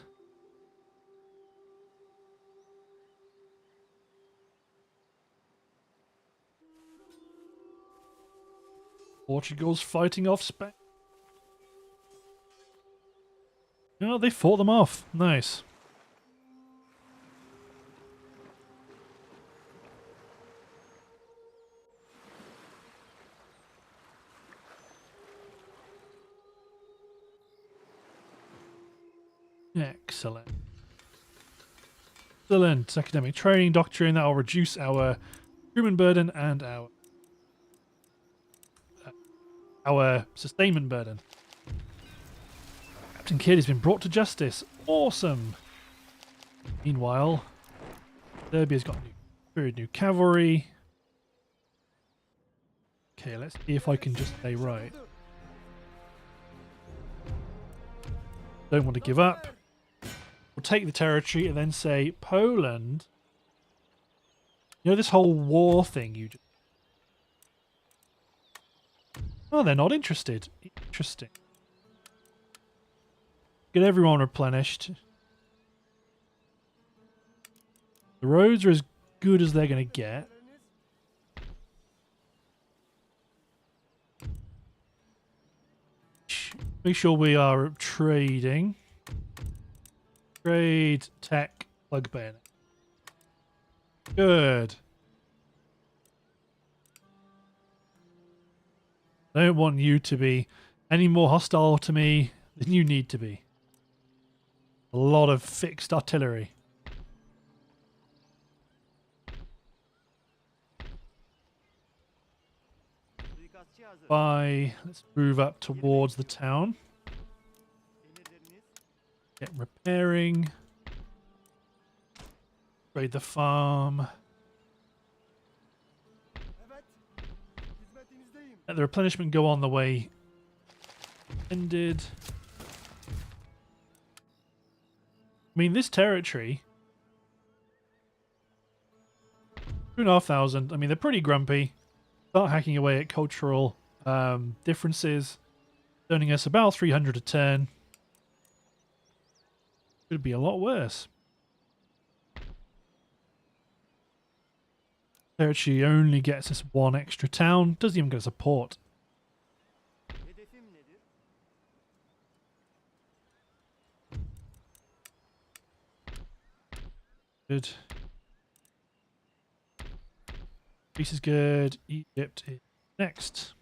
S1: Portugal's fighting off Spain. No, they fought them off. Nice. Excellent. Excellent. Academic training doctrine that will reduce our human burden and our sustainment burden. Captain Kidd has been brought to justice. Awesome. Meanwhile, Serbia's got new cavalry. Okay, let's see if I can just stay right. Don't want to give up. We'll take the territory and then say, Poland. You know this whole war thing you just... Oh, they're not interested. Interesting. Get everyone replenished. The roads are as good as they're going to get. Make sure we are trading. Trade, tech, plug bayonet. Good. I don't want you to be any more hostile to me than you need to be. A lot of fixed artillery.
S3: Suikastçı hazır.
S1: Let's move up towards the town.
S3: Emirleriniz.
S1: Get repairing. Raid the farm.
S2: Evet. Hizmetinizdeyim.
S1: Let the replenishment go on the way ended. I mean, this territory, 2,500. I mean, they're pretty grumpy. Start hacking away at cultural differences, earning us about 300 a turn. Could be a lot worse. Territory only gets us one extra town. Doesn't even get us a port.
S3: Hedefim nedir?
S1: Good. Greece is good. Egypt is next.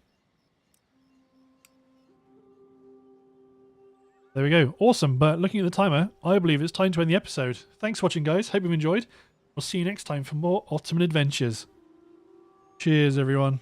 S1: There we go. Awesome. But looking at the timer, I believe it's time to end the episode. Thanks for watching, guys. Hope you've enjoyed. We'll see you next time for more Ottoman adventures. Cheers, everyone.